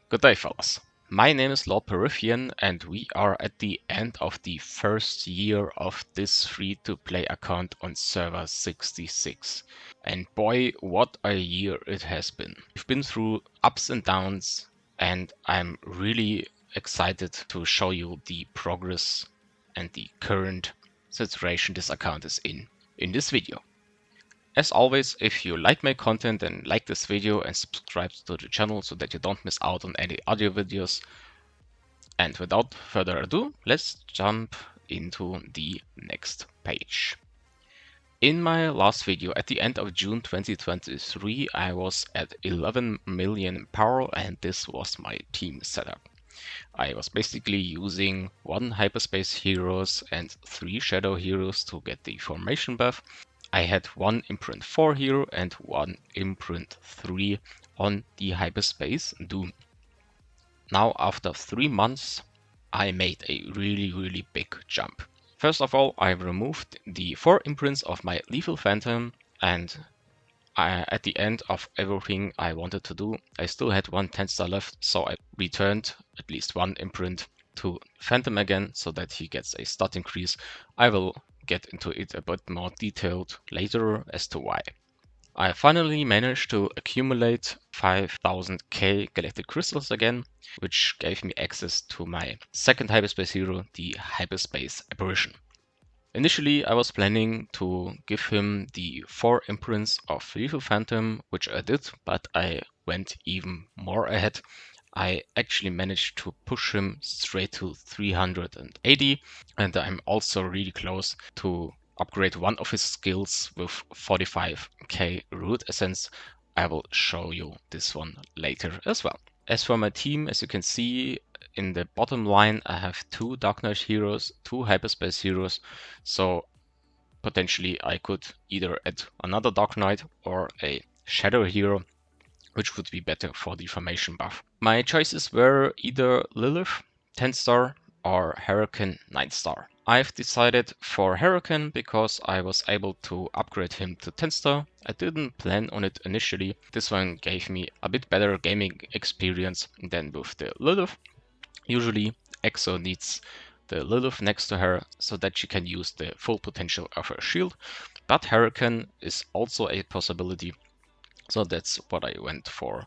Good day, fellas. My name is LordPorythion, and we are at the end of the first year of this free-to-play account on server 66. And boy, what a year it has been. We've been through ups and downs, and I'm really excited to show you the progress and the current situation this account is in this video. As always, if you like my content, then like this video and subscribe to the channel so that you don't miss out on any audio videos. And without further ado, let's jump into the next page. In my last video at the end of June 2023, I was at 11 million power, and this was my team setup. I was basically using 1 hyperspace heroes and 3 shadow heroes to get the formation buff. I had 1 imprint 4 hero and 1 imprint 3 on the hyperspace Doom. Now after 3 months I made a really big jump. First of all, I removed the 4 imprints of my Lethal Phantom, and at the end of everything I wanted to do, I still had 1 10-star left, so I returned at least 1 imprint to Phantom again so that he gets a stat increase. I will get into it a bit more detailed later as to why. I finally managed to accumulate 5000k galactic crystals again, which gave me access to my second hyperspace hero, the hyperspace apparition. Initially, I was planning to give him the 4 imprints of Lethal Phantom, which I did, but I went even more ahead. I actually managed to push him straight to 380, and I'm also really close to upgrade one of his skills with 45k root essence. I will show you this one later as well. As for my team, as you can see in the bottom line, I have 2 Dark Knight heroes, 2 hyperspace heroes, so potentially I could either add another Dark Knight or a shadow hero, which would be better for the formation buff. My choices were either Lilith, 10-star, or Hurricane, 9-star. I've decided for Hurricane because I was able to upgrade him to 10-star. I didn't plan on it initially. This one gave me a bit better gaming experience than with the Lilith. Usually EXO needs the Lilith next to her so that she can use the full potential of her shield, but Hurricane is also a possibility. So that's what I went for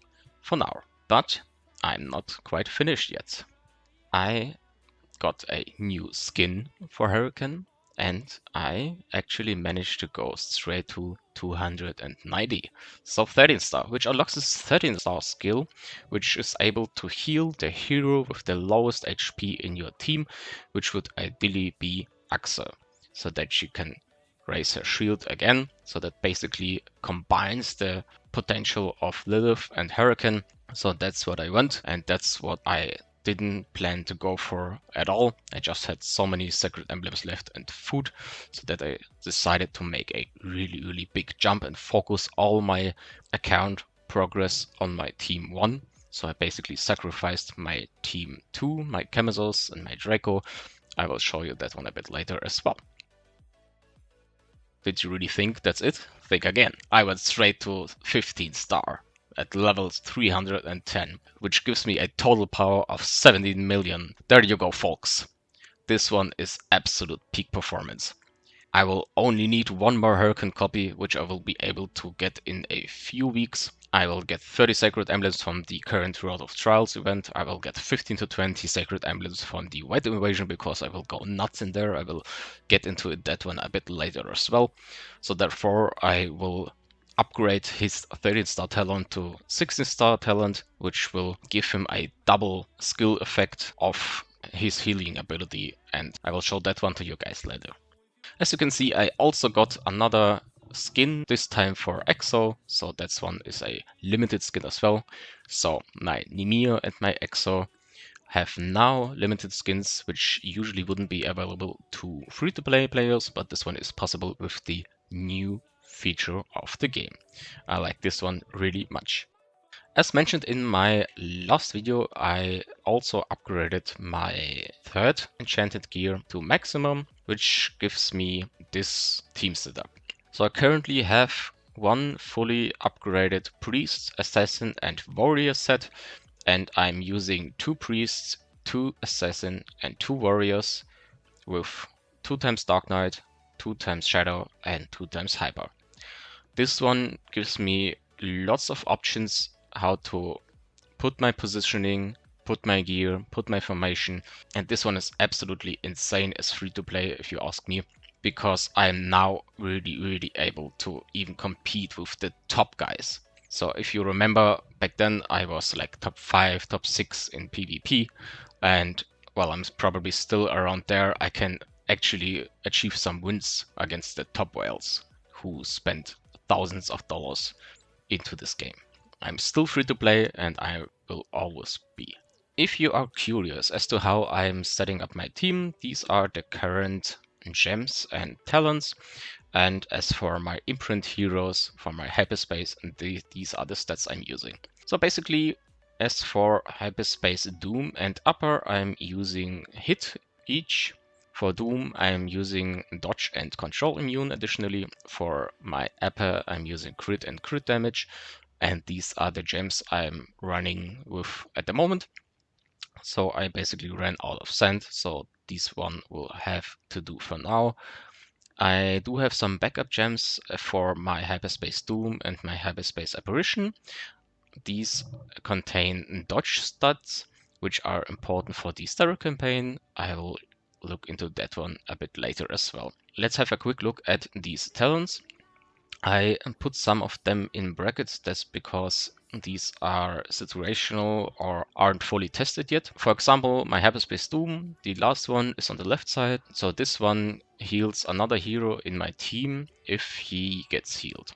now. But I'm not quite finished yet. I got a new skin for Hurricane, and I actually managed to go straight to 290. So 13-star, which unlocks this 13-star skill, which is able to heal the hero with the lowest HP in your team, which would ideally be Axa, so that she can raise her shield again, so that basically combines the potential of Lilith and Hurricane. So that's what I want, and that's what I didn't plan to go for at all. I just had so many sacred emblems left and food, so that I decided to make a really big jump and focus all my account progress on my team 1. So I basically sacrificed my team 2, my Chemizos and my Draco. I will show you that one a bit later as well. Did you really think that's it? Think again. I went straight to 15-star at level 310, which gives me a total power of 17 million. There you go, folks. This one is absolute peak performance. I will only need 1 more Hurricane copy, which I will be able to get in a few weeks. I will get 30 Sacred Emblems from the current Road of Trials event. I will get 15 to 20 Sacred Emblems from the White Invasion because I will go nuts in there. I will get into that one a bit later as well. So therefore I will upgrade his 13-star talent to 16-star talent, which will give him a double skill effect of his healing ability, and I will show that one to you guys later. As you can see, I also got another skin, this time for EXO, so that one is a limited skin as well. So my Nimir and my EXO have now limited skins, which usually wouldn't be available to free-to-play players, but this one is possible with the new feature of the game. I like this one really much. As mentioned in my last video, I also upgraded my 3rd enchanted gear to maximum, which gives me this team setup. So I currently have 1 fully upgraded priest, assassin and warrior set, and I'm using 2 priests, 2 assassin, and 2 warriors with 2 times Dark Knight, 2 times Shadow, and 2 times Hyper. This one gives me lots of options how to put my positioning, put my gear, put my formation, and this one is absolutely insane as free to play if you ask me, because I am now really able to even compete with the top guys. So if you remember, back then I was like top 5, top 6 in PvP, and well, I'm probably still around there. I can actually achieve some wins against the top whales who spent thousands of dollars into this game. I'm still free to play and I will always be. If you are curious as to how I'm setting up my team, these are the current gems and talents. And as for my imprint heroes, for my hyperspace, these are the stats I'm using. So basically, as for hyperspace Doom and upper, I'm using hit each. For Doom, I'm using dodge and control immune. Additionally, for my upper, I'm using crit and crit damage. And these are the gems I'm running with at the moment. So I basically ran out of sand, so this one will have to do for now. I do have some backup gems for my Hyperspace Doom and my Hyperspace Apparition. These contain dodge stats, which are important for the Stereo campaign. I will look into that one a bit later as well. Let's have a quick look at these talents. I put some of them in brackets. That's because these are situational or aren't fully tested yet. For example, my Hyperspace Doom, the last one is on the left side. So this one heals another hero in my team if he gets healed.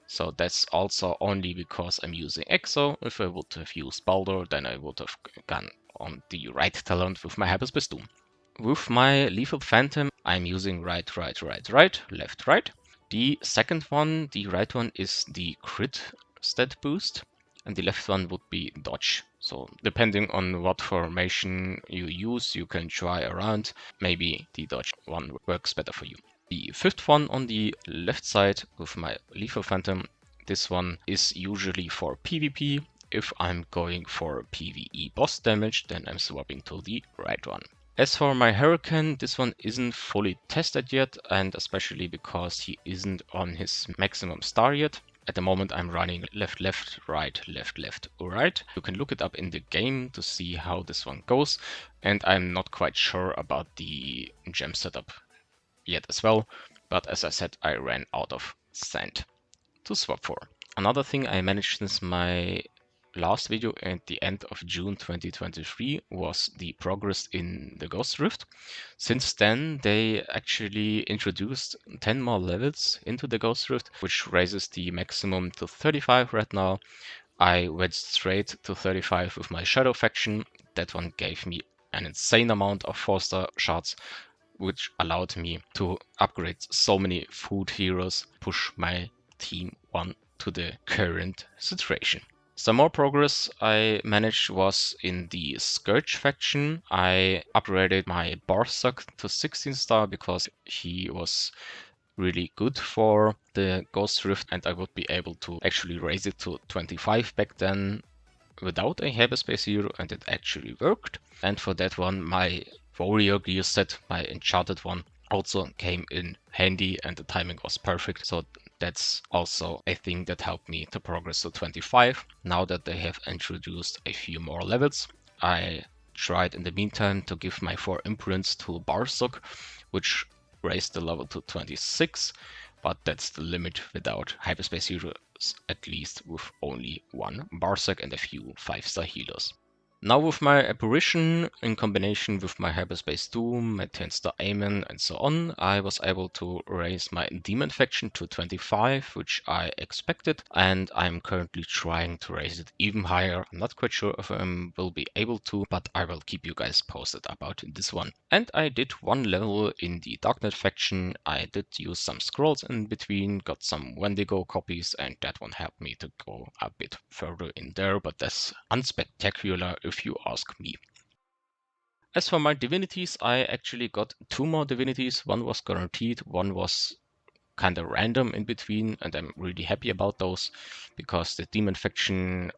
So that's also only because I'm using Exo. If I would have used Baldur, then I would have gone on the right talent with my Hyperspace Doom. With my Lethal Phantom, I'm using right, left, right. The second one, the right one, is the crit stat boost, and the left one would be dodge. So depending on what formation you use, you can try around. Maybe the dodge one works better for you. The fifth one on the left side with my Lethal Phantom, this one is usually for PvP. If I'm going for PvE boss damage, then I'm swapping to the right one. As for my Hurricane, this one isn't fully tested yet, and especially because he isn't on his maximum star yet. At the moment I'm running left, right, right. You can look it up in the game to see how this one goes, and I'm not quite sure about the gem setup yet as well, but as I said, I ran out of sand to swap for. Another thing I managed since my last video at the end of June 2023 was the progress in the Ghost Rift. Since then, they actually introduced 10 more levels into the Ghost Rift, which raises the maximum to 35 right now. I went straight to 35 with my Shadow faction. That one gave me an insane amount of 4-star shards, which allowed me to upgrade so many food heroes, push my team one to the current situation. Some more progress I managed was in the Scourge faction. I upgraded my Barsock to 16 star because he was really good for the Ghost Rift, and I would be able to actually raise it to 25 back then without a hyperspace hero, and it actually worked. And for that one, my warrior gear set, my enchanted one, also came in handy and the timing was perfect. So that's also a thing that helped me to progress to 25. Now that they have introduced a few more levels, I tried in the meantime to give my 4 imprints to Barsock, which raised the level to 26, but that's the limit without hyperspace heroes, at least with only 1 Barsock and a few 5-star healers. Now with my Apparition, in combination with my Hyperspace Doom, my 10-star Aemon and so on, I was able to raise my Demon faction to 25, which I expected, and I'm currently trying to raise it even higher. I'm not quite sure if I will be able to, but I will keep you guys posted about this one. And I did 1 level in the Darknet faction. I did use some scrolls in between, got some Wendigo copies, and that one helped me to go a bit further in there, but that's unspectacular if you ask me. As for my divinities, I actually got 2 more divinities. One was guaranteed, one was kind of random in between, and I'm really happy about those because the demon faction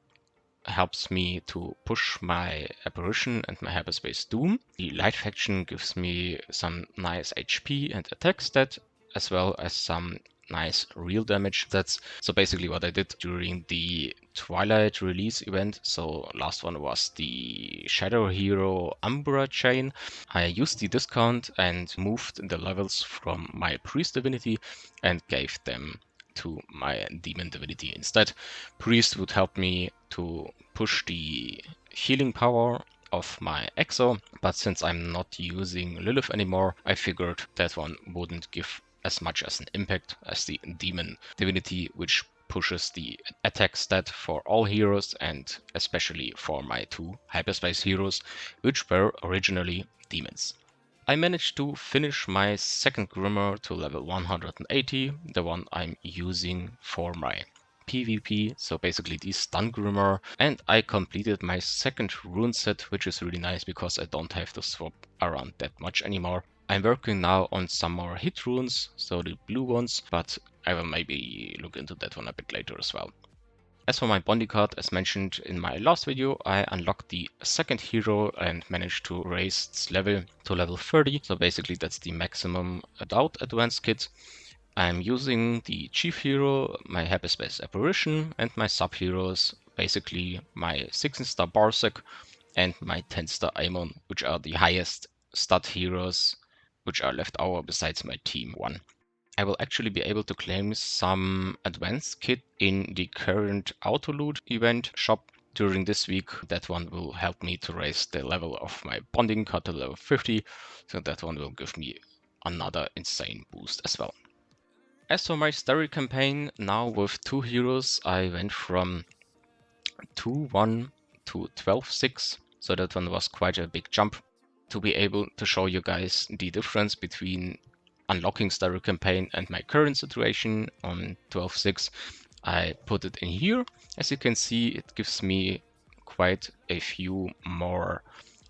helps me to push my Apparition and my Hyperspace Doom. The Light faction gives me some nice HP and attack stat, as well as some nice real damage. That's so basically what I did during the Twilight release event. So last one was the Shadow Hero Umbra chain. I used the discount and moved the levels from my Priest Divinity and gave them to my Demon Divinity instead. Priest would help me to push the healing power of my Exo, but since I'm not using Lilith anymore, I figured that one wouldn't give as much as an impact as the Demon Divinity, which pushes the attack stat for all heroes and especially for my two hyperspace heroes, which were originally demons. I managed to finish my second Grimoire to level 180, the one I'm using for my PvP, so basically the stun Grimoire, and I completed my second rune set, which is really nice because I don't have to swap around that much anymore. I'm working now on some more hit runes, so the blue ones, but I will maybe look into that one a bit later as well. As for my bonding card, as mentioned in my last video, I unlocked the second hero and managed to raise its level to level 30. So basically that's the maximum without advanced kit. I'm using the chief hero, my Hyperspace Apparition, and my sub-heroes, basically my 16-star Barsec and my 10-star Aemon, which are the highest stat heroes which are left over besides my team 1. I will actually be able to claim some advanced kit in the current auto loot event shop during this week. That one will help me to raise the level of my bonding card to level 50, so that one will give me another insane boost as well. As for my story campaign, now with two heroes, I went from 2-1 to 12-6, so that one was quite a big jump. To be able to show you guys the difference between unlocking story campaign and my current situation on 12.6, I put it in here. As you can see, it gives me quite a few more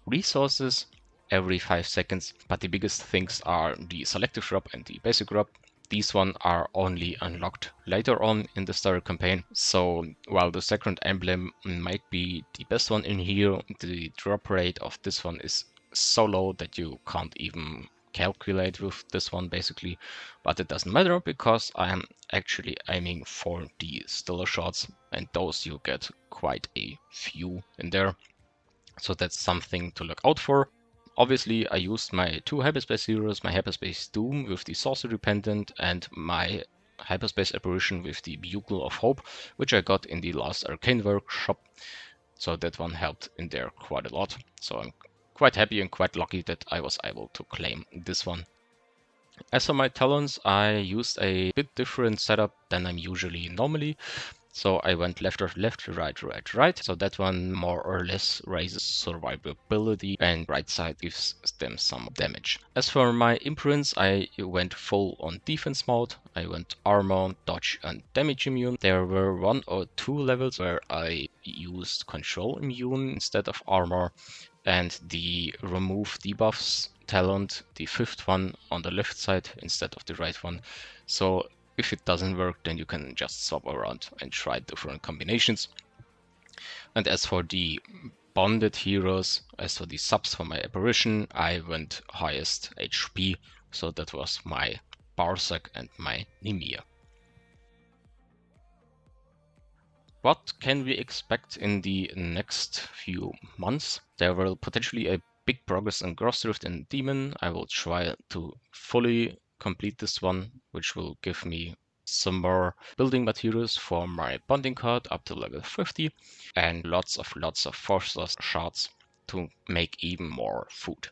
resources every 5 seconds, but the biggest things are the selective drop and the basic drop. These one are only unlocked later on in the story campaign, so while the second emblem might be the best one in here, the drop rate of this one is so low that you can't even calculate with this one basically, but it doesn't matter because I am actually aiming for the stellar shots, and those you get quite a few in there, so that's something to look out for. Obviously I used my two hyperspace heroes, my hyperspace Doom with the sorcery pendant and my hyperspace apparition with the bugle of hope, which I got in the last arcane workshop, so that one helped in there quite a lot. So I'm quite happy and quite lucky that I was able to claim this one. As for my talents, I used a bit different setup than I'm usually normally. So I went left, right, right, right. So that one more or less raises survivability, and right side gives them some damage. As for my imprints, I went full on defense mode. I went armor, dodge and damage immune. There were 1 or 2 levels where I used control immune instead of armor, and the remove debuffs talent, the 5th one on the left side instead of the right one. So if it doesn't work, then you can just swap around and try different combinations. And as for the bonded heroes, as for the subs for my apparition, I went highest HP, so that was my Barsec and my Nimir. What can we expect in the next few months? There will potentially a big progress in Grossdrift and Demon. I will try to fully complete this one, which will give me some more building materials for my bonding card up to level 50 and lots of force shards to make even more food.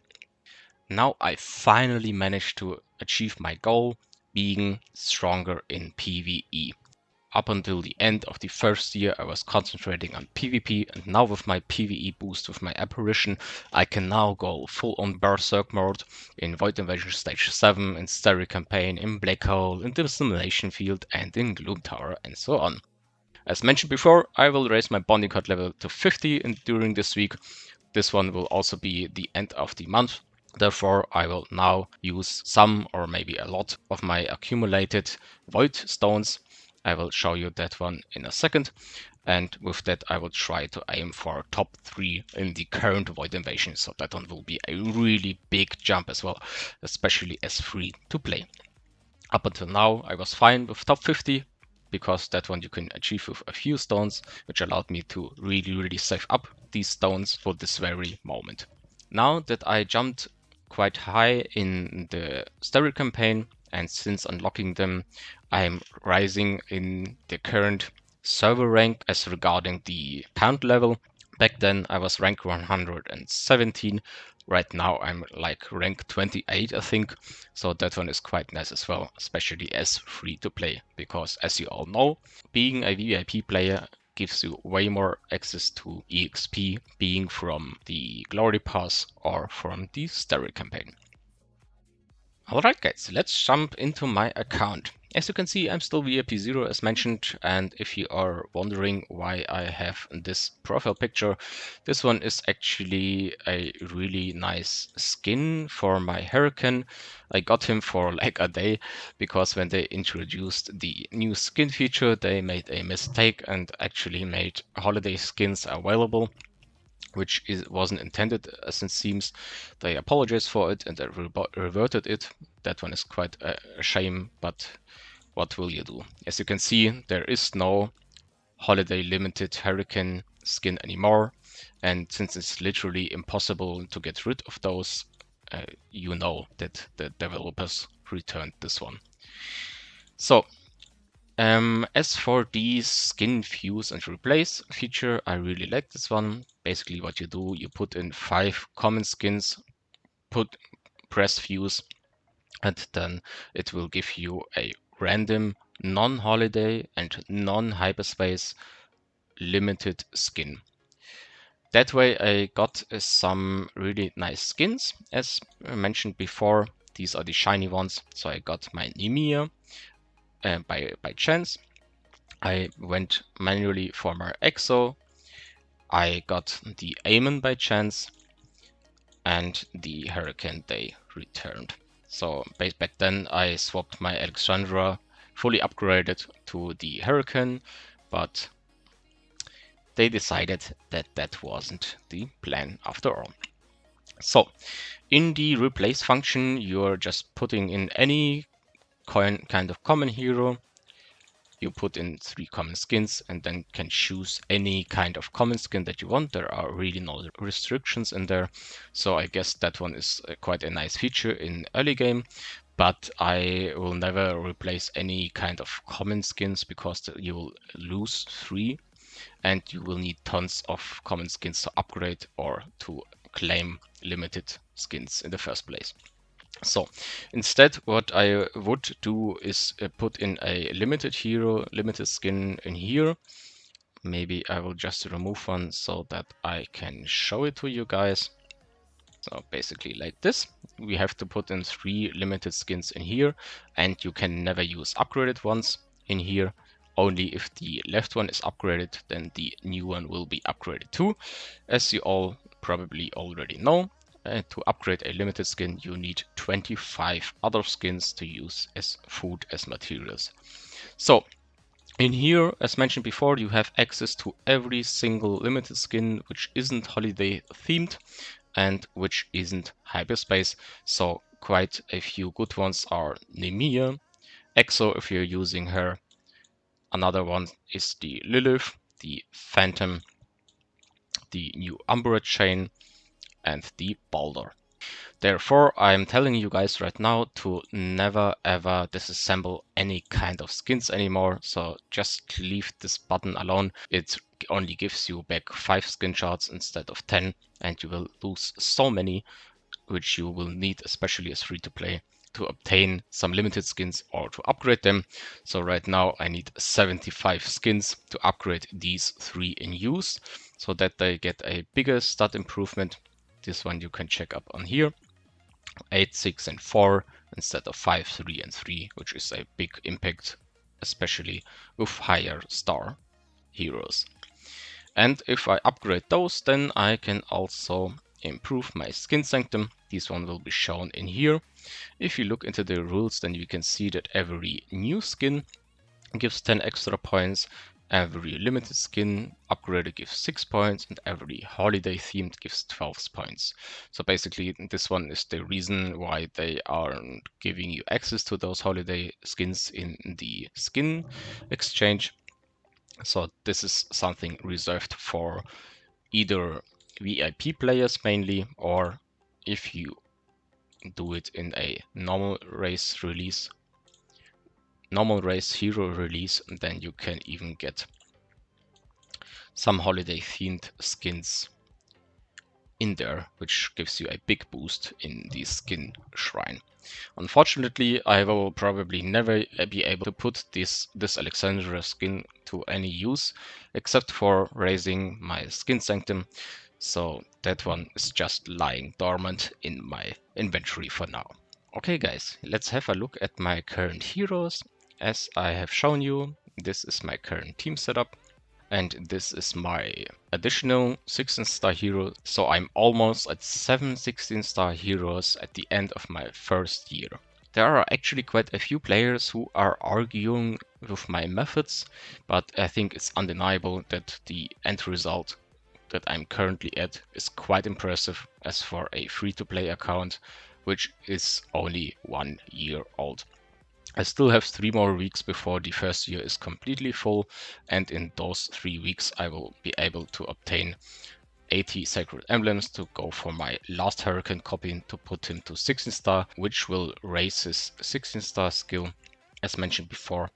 Now I finally managed to achieve my goal, being stronger in PvE. Up until the end of the first year, I was concentrating on PvP, and now with my PvE boost with my apparition, I can now go full on Berserk mode in Void Invasion Stage 7, in Starry Campaign, in Black Hole, in the Simulation Field, and in Gloom Tower, and so on. As mentioned before, I will raise my bonding card level to 50 during this week. This one will also be the end of the month. Therefore, I will now use some or maybe a lot of my accumulated Void Stones. I will show you that one in a second. And with that, I will try to aim for top 3 in the current Void Invasion. So that one will be a really big jump as well, especially as free to play. Up until now, I was fine with top 50 because that one you can achieve with a few stones, which allowed me to really save up these stones for this very moment. Now that I jumped quite high in the story campaign, and since unlocking them, I'm rising in the current server rank as regarding the count level. Back then I was rank 117. Right now I'm like rank 28, I think. So that one is quite nice as well, especially as free to play, because as you all know, being a VIP player gives you way more access to EXP, being from the Glory Pass or from the Story campaign. Alright guys, let's jump into my account. As you can see, I'm still VIP 0 as mentioned, and if you are wondering why I have this profile picture, this one is actually a really nice skin for my Hurricane. I got him for like a day, because when they introduced the new skin feature, they made a mistake and actually made holiday skins available, which wasn't intended, as it seems. They apologized for it and they reverted it. That one is quite a shame, but what will you do? As you can see, there is no holiday limited Hurricane skin anymore, and since it's literally impossible to get rid of those, you know that the developers returned this one. So as for the skin fuse and replace feature, I really like this one. Basically what you do, you put in 5 common skins, press fuse, and then it will give you a random non-holiday and non-hyperspace limited skin. That way I got some really nice skins. As mentioned before, these are the shiny ones. So I got my Nemia by chance. I went manually for my EXO. I got the Aemon by chance, and the Hurricane they returned. So back then I swapped my Alexandra fully upgraded to the Hurricane, but they decided that that wasn't the plan after all. So in the replace function, you're just putting in any kind of common hero. You put in 3 common skins and then can choose any kind of common skin that you want. There are really no restrictions in there. So I guess that one is quite a nice feature in early game, but I will never replace any kind of common skins because you will lose 3 and you will need tons of common skins to upgrade or to claim limited skins in the first place. So instead, what I would do is put in a limited hero, limited skin in here. Maybe I will just remove one so that I can show it to you guys. So basically like this, we have to put in 3 limited skins in here, and you can never use upgraded ones in here. Only if the left one is upgraded, then the new one will be upgraded too. As you all probably already know, to upgrade a limited skin, you need 25 other skins to use as food, as materials. So in here, as mentioned before, you have access to every single limited skin which isn't holiday themed and which isn't hyperspace. So quite a few good ones are Nemia, EXO if you're using her. Another one is the Lilith, the Phantom, the new Umbra chain, and the Boulder. Therefore, I'm telling you guys right now to never ever disassemble any kind of skins anymore. So just leave this button alone. It only gives you back 5 skin shards instead of 10, and you will lose so many, which you will need, especially as free to play, to obtain some limited skins or to upgrade them. So right now I need 75 skins to upgrade these 3 in use so that they get a bigger stat improvement. This one you can check up on here. 8, 6 and 4 instead of 5, 3 and 3, which is a big impact, especially with higher star heroes. And if I upgrade those, then I can also improve my skin sanctum. This one will be shown in here. If you look into the rules, then you can see that every new skin gives 10 extra points. Every limited skin upgraded gives 6 points, and every holiday themed gives 12 points. So basically, this one is the reason why they aren't giving you access to those holiday skins in the skin exchange. So this is something reserved for either VIP players mainly, or if you do it in a normal race hero release, then you can even get some holiday themed skins in there, which gives you a big boost in the skin shrine. Unfortunately, I will probably never be able to put this Alexandria skin to any use, except for raising my skin sanctum, so that one is just lying dormant in my inventory for now. Okay guys, let's have a look at my current heroes. As I have shown you, this is my current team setup. And this is my additional 16-star hero, so I'm almost at 7 16-star heroes at the end of my first year. There are actually quite a few players who are arguing with my methods, but I think it's undeniable that the end result that I'm currently at is quite impressive as for a free-to-play account, which is only 1 year old. I still have 3 more weeks before the first year is completely full, and in those 3 weeks I will be able to obtain 80 sacred emblems to go for my last Hurricane copy to put him to 16 star, which will raise his 16 star skill as mentioned before.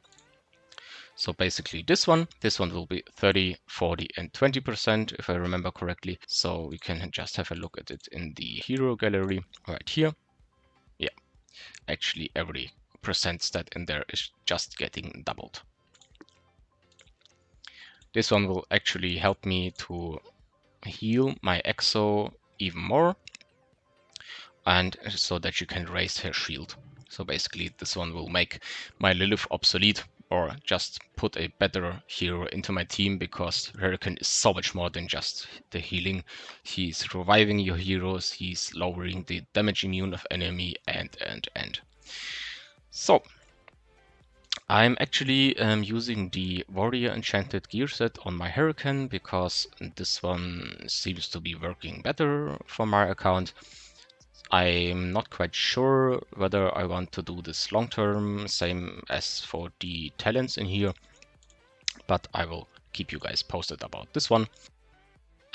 So basically this one will be 30, 40 and 20% if I remember correctly. So we can just have a look at it in the hero gallery right here. Yeah, actually every percent stat in there is just getting doubled. This one will actually help me to heal my Exo even more, and so that you can raise her shield. So basically this one will make my Lilith obsolete, or just put a better hero into my team, because Hurricane is so much more than just the healing. He's reviving your heroes, he's lowering the damage immune of enemy, and. So I'm actually using the Warrior Enchanted gear set on my Hurricane, because this one seems to be working better for my account. I'm not quite sure whether I want to do this long term, same as for the talents in here, but I will keep you guys posted about this one.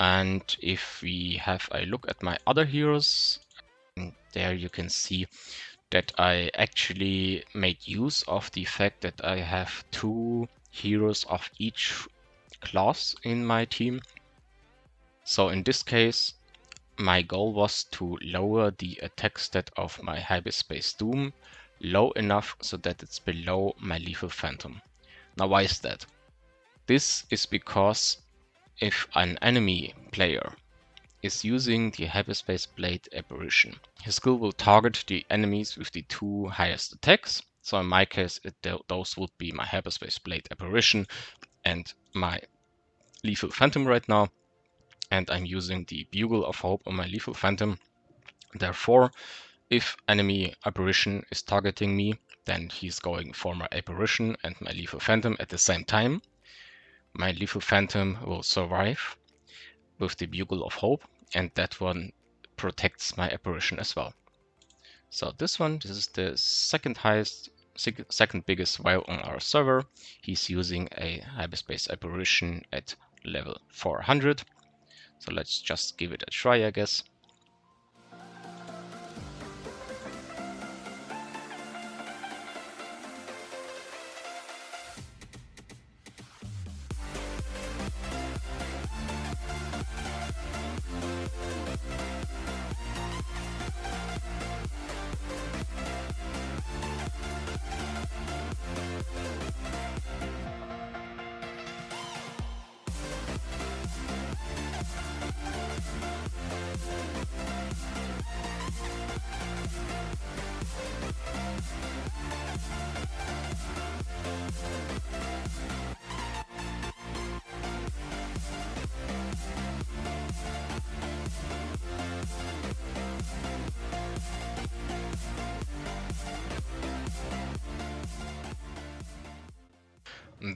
And if we have a look at my other heroes, there you can see that I actually made use of the fact that I have 2 heroes of each class in my team. So in this case, my goal was to lower the attack stat of my Hyperspace Doom low enough so that it's below my Lethal Phantom. Now why is that? This is because if an enemy player is using the Hyperspace Blade Apparition, his skill will target the enemies with the 2 highest attacks. So in my case, those would be my Hyperspace Blade Apparition and my Lethal Phantom right now. And I'm using the Bugle of Hope on my Lethal Phantom. Therefore, if enemy Apparition is targeting me, then he's going for my Apparition and my Lethal Phantom at the same time. My Lethal Phantom will survive with the Bugle of Hope, and that one protects my Apparition as well. So this is the second biggest whale on our server. He's using a Hyperspace Apparition at level 400. So let's just give it a try, I guess.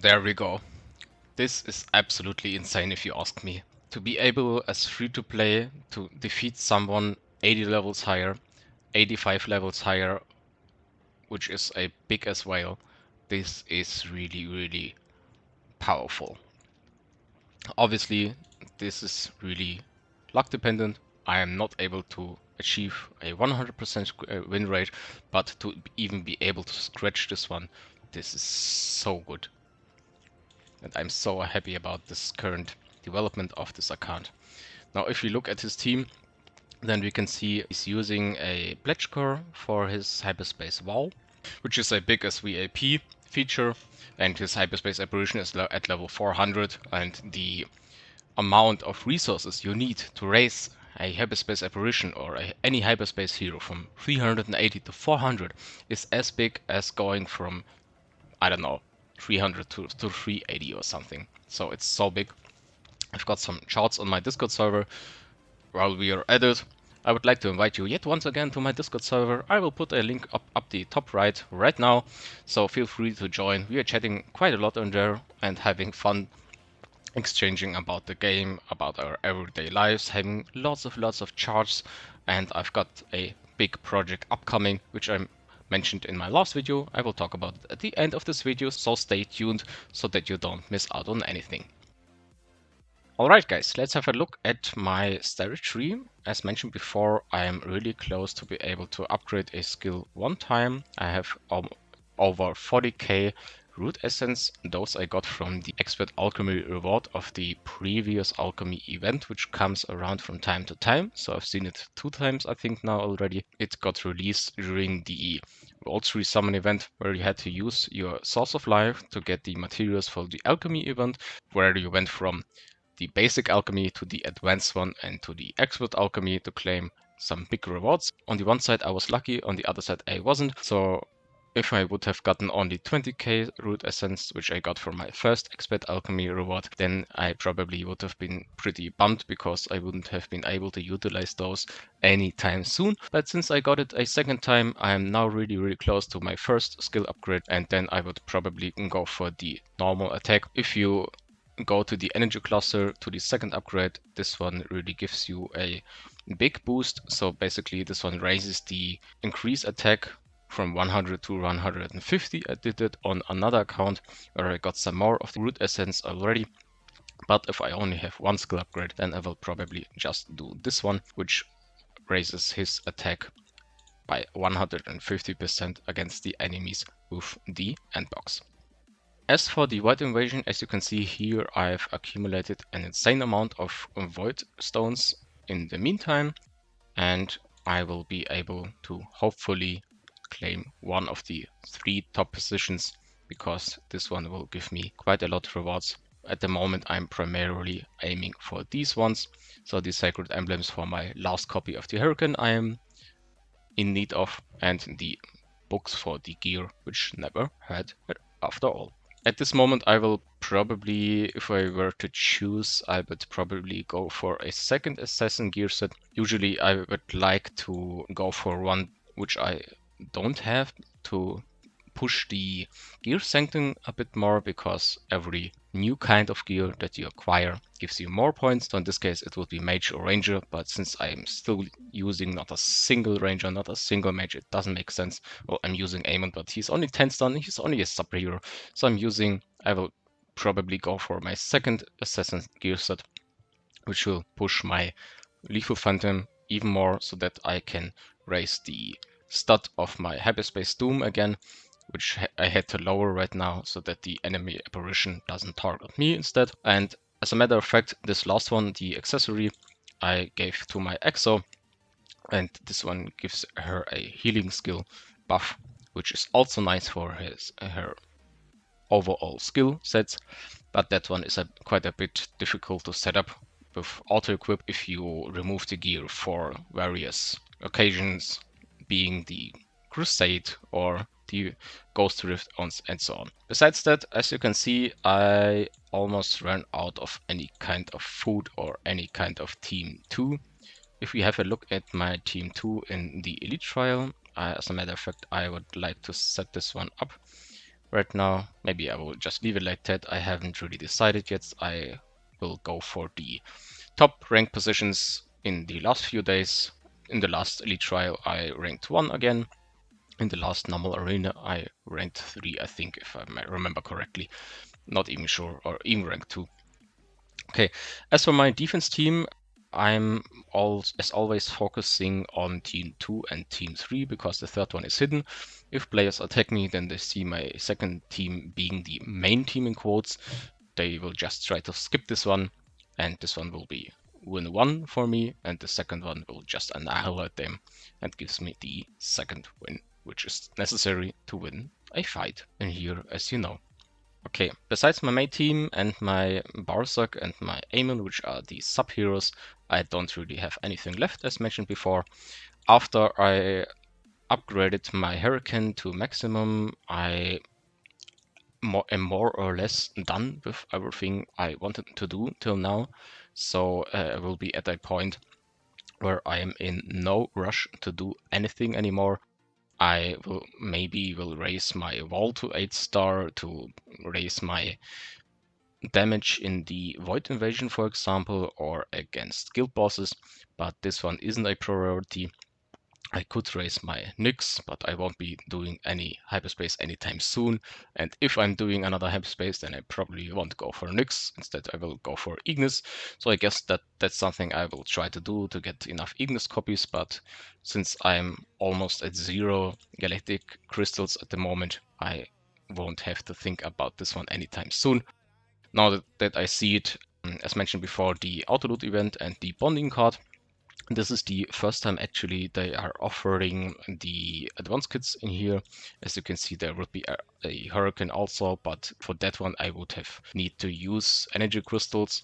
There we go. This is absolutely insane if you ask me. To be able as free to play to defeat someone 80 levels higher, 85 levels higher, which is a big as whale, this is really, really powerful. Obviously, this is really luck dependent. I am not able to achieve a 100% win rate, but to even be able to scratch this one, this is so good. And I'm so happy about this current development of this account. Now, if you look at his team, then we can see he's using a pledge core for his hyperspace wall, which is a big SVAP feature, and his hyperspace apparition is at level 400, and the amount of resources you need to raise a hyperspace apparition or any hyperspace hero from 380 to 400 is as big as going from, I don't know, 300 to 380 or something. So it's so big. I've got some charts on my Discord server. While we are at it, I would like to invite you yet once again to my Discord server. I will put a link up the top right now, so feel free to join. We are chatting quite a lot on there and having fun, exchanging about the game, about our everyday lives, having lots of charts, and I've got a big project upcoming, which I mentioned in my last video. I will talk about it at the end of this video, so stay tuned so that you don't miss out on anything. Alright guys, let's have a look at my starter tree. As mentioned before, I am really close to be able to upgrade a skill one time. I have over 40k root essence. Those I got from the expert alchemy reward of the previous alchemy event, which comes around from time to time. So I've seen it 2 times I think now already. It got released during the World Tree Summon event, where you had to use your source of life to get the materials for the alchemy event, where you went from the basic alchemy to the advanced one and to the expert alchemy to claim some big rewards. On the one side I was lucky, on the other side I wasn't. So if I would have gotten only 20k root essence, which I got for my first expert alchemy reward, then I probably would have been pretty bummed because I wouldn't have been able to utilize those anytime soon. But since I got it a second time, I am now really close to my first skill upgrade, and then I would probably go for the normal attack. If you go to the energy cluster to the second upgrade, this one really gives you a big boost. So basically this one raises the increase attack from 100 to 150. I did it on another account where I got some more of the root essence already. But if I only have one skill upgrade, then I will probably just do this one, which raises his attack by 150% against the enemies with the end box. As for the Void Invasion, as you can see here, I've accumulated an insane amount of Void Stones in the meantime, and I will be able to hopefully claim one of the 3 top positions, because this one will give me quite a lot of rewards. At the moment I'm primarily aiming for these ones, so the Sacred Emblems for my last copy of the Hurricane I am in need of, and the books for the gear, which never had it after all. At this moment, I will probably, if I were to choose, I would probably go for a second assassin gear set. Usually I would like to go for one which I don't have, to push the gear sanctum a bit more, because every new kind of gear that you acquire gives you more points. So in this case it would be mage or ranger, but since I'm still using not a single ranger, not a single mage, it doesn't make sense. Well, I'm using Amon, but he's only 10 stun, he's only a superhero. So I will probably go for my second assassin gear set, which will push my lethal phantom even more, so that I can raise the stat of my hyperspace doom again, which I had to lower right now so that the enemy apparition doesn't target me instead. And as a matter of fact, this last one, the accessory, I gave to my EXO, and this one gives her a healing skill buff, which is also nice for her overall skill sets, but that one is quite a bit difficult to set up with auto-equip if you remove the gear for various occasions, being the Crusade or the Ghost Rift and so on. Besides that, as you can see, I almost ran out of any kind of food or any kind of Team 2. If we have a look at my Team 2 in the Elite Trial, as a matter of fact, I would like to set this one up. right now. Maybe I will just leave it like that. I haven't really decided yet. I will go for the top rank positions in the last few days. In the last elite trial, I ranked 1 again. In the last normal arena, I ranked 3, I think, if I remember correctly. Not even sure, or even ranked 2. Okay, as for my defense team, I'm as always focusing on team 2 and team 3 because the third one is hidden. If players attack me, then they see my second team being the main team in quotes. They will just try to skip this one, and this one will be win 1 for me, and the second one will just annihilate them and gives me the second win, which is necessary to win a fight in here, as you know. Okay, besides my main team and my Barsak and my Aemon, which are the sub-heroes, I don't really have anything left, as mentioned before. After I upgraded my Hurricane to maximum, I am more or less done with everything I wanted to do till now. So I will be at a point where I am in no rush to do anything anymore. I will raise my wall to 8-star, to raise my damage in the Void Invasion, for example, or against guild bosses, but this one isn't a priority. I could raise my Nyx, but I won't be doing any hyperspace anytime soon. And if I'm doing another hyperspace, then I probably won't go for Nyx. Instead, I will go for Ignis. So I guess that's something I will try to do to get enough Ignis copies. But since I'm almost at 0 galactic crystals at the moment, I won't have to think about this one anytime soon. Now that I see it, as mentioned before, the auto-loot event and the bonding card, this is the first time actually they are offering the advanced kits in here. As you can see, there would be a Hurricane also, but for that one I would need to use energy crystals.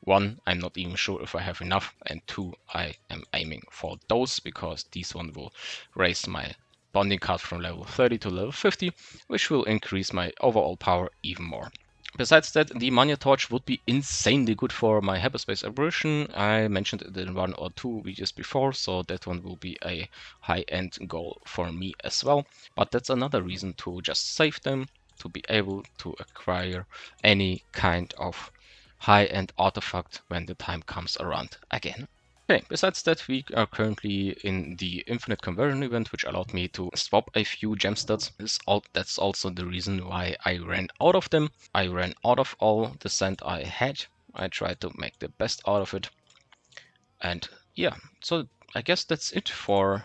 1, I'm not even sure if I have enough, and 2, I am aiming for those because these one will raise my bonding card from level 30 to level 50, which will increase my overall power even more. Besides that, the Mania Torch would be insanely good for my hyperspace aberration. I mentioned it in 1 or 2 videos before, so that one will be a high-end goal for me as well. But that's another reason to just save them, to be able to acquire any kind of high-end artifact when the time comes around again. Okay, besides that, we are currently in the Infinite Conversion event, which allowed me to swap a few gem stats. That's also the reason why I ran out of them. I ran out of all the sand I had. I tried to make the best out of it. And yeah, so I guess that's it for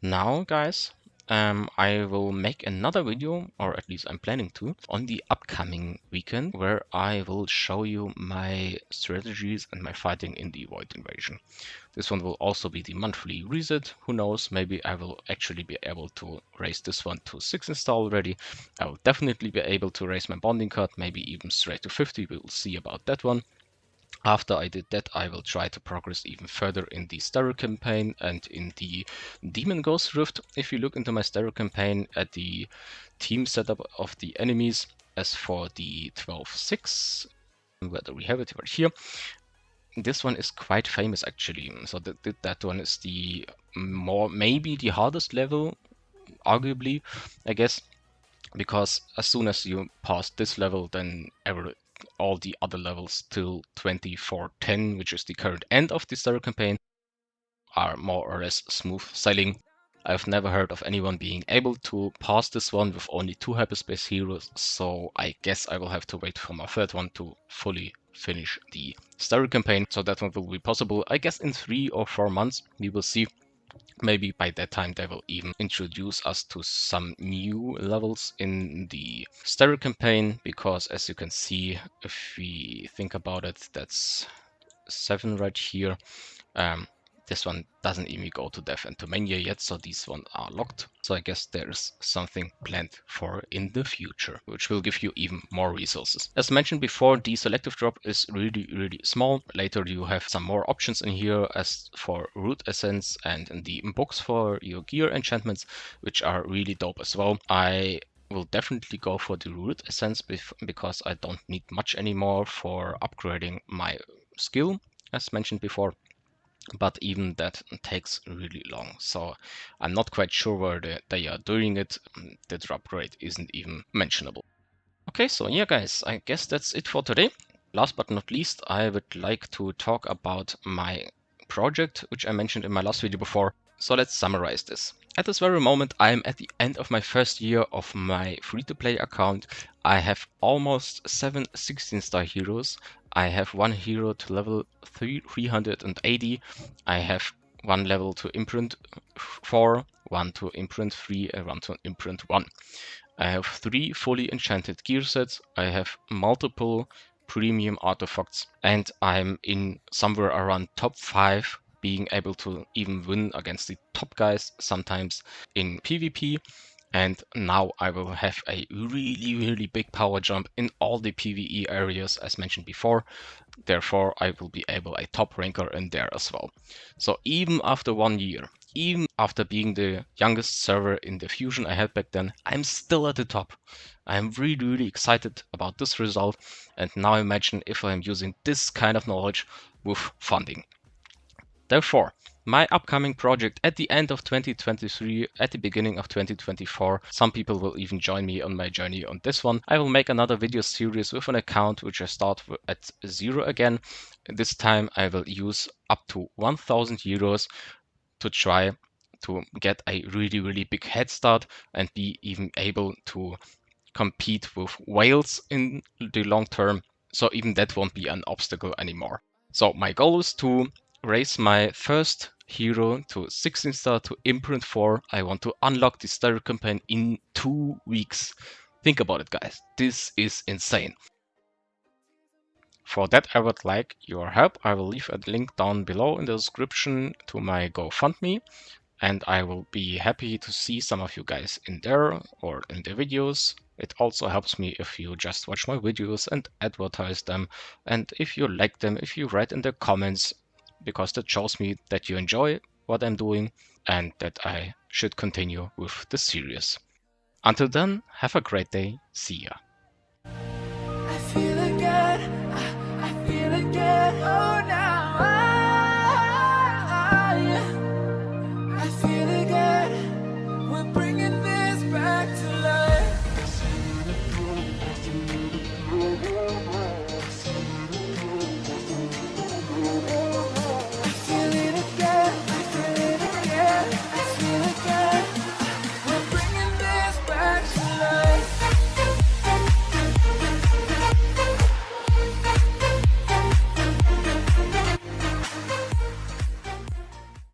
now, guys. I will make another video, or at least I'm planning to, on the upcoming weekend, where I will show you my strategies and my fighting in the Void Invasion. This one will also be the monthly reset. Who knows, maybe I will actually be able to raise this one to 6 install already. I will definitely be able to raise my bonding card, maybe even straight to 50. We'll see about that one. After I did that, I will try to progress even further in the Stereo campaign and in the Demon Ghost Rift. If you look into my Stereo campaign at the team setup of the enemies, as for the 12-6, whether we have it right here, this one is quite famous actually. So that one is the maybe the hardest level, arguably, I guess, because as soon as you pass this level, then all the other levels till 2410, which is the current end of the Stereo campaign, are more or less smooth sailing. I've never heard of anyone being able to pass this one with only 2 hyperspace heroes, so I guess I will have to wait for my third one to fully finish the Stereo campaign. So that one will be possible, I guess, in 3 or 4 months. We will see. Maybe by that time they will even introduce us to some new levels in the Stereo campaign, because as you can see, if we think about it, that's 7 right here. This one doesn't even go to Death and to Mania yet, so these ones are locked. So I guess there's something planned for in the future, which will give you even more resources. As mentioned before, the selective drop is really small. Later you have some more options in here as for root essence and the books for your gear enchantments, which are really dope as well. I will definitely go for the root essence because I don't need much anymore for upgrading my skill, as mentioned before. but even that takes really long. So I'm not quite sure where they are doing it. The drop rate isn't even mentionable. Okay, so yeah, guys, I guess that's it for today. Last but not least, I would like to talk about my project, which I mentioned in my last video before. So let's summarize this. At this very moment, I'm at the end of my first year of my free-to-play account. I have almost 7 16-star heroes. I have one hero to level 380. I have one level to imprint 4, one to imprint 3, and one to imprint 1. I have 3 fully enchanted gear sets, I have multiple premium artifacts, and I'm in somewhere around top 5, being able to even win against the top guys sometimes in PvP. And now I will have a really big power jump in all the PvE areas as mentioned before. Therefore, I will be a top ranker in there as well. So even after 1 year, even after being the youngest server in the fusion I had back then, I'm still at the top. I'm really excited about this result, and now imagine if I'm using this kind of knowledge with funding. Therefore, my upcoming project at the end of 2023, at the beginning of 2024, some people will even join me on my journey on this one. I will make another video series with an account which I start at 0 again. This time I will use up to 1000 euros to try to get a really big head start and be even able to compete with whales in the long term. So even that won't be an obstacle anymore. So my goal is to raise my first hero to 16 star to imprint 4. I want to unlock the starter campaign in 2 weeks. Think about it, guys. This is insane. For that, I would like your help. I will leave a link down below in the description to my GoFundMe, and I will be happy to see some of you guys in there or in the videos. It also helps me if you just watch my videos and advertise them, and if you like them, if you write in the comments, because that shows me that you enjoy what I'm doing and that I should continue with the series. Until then, have a great day. See ya.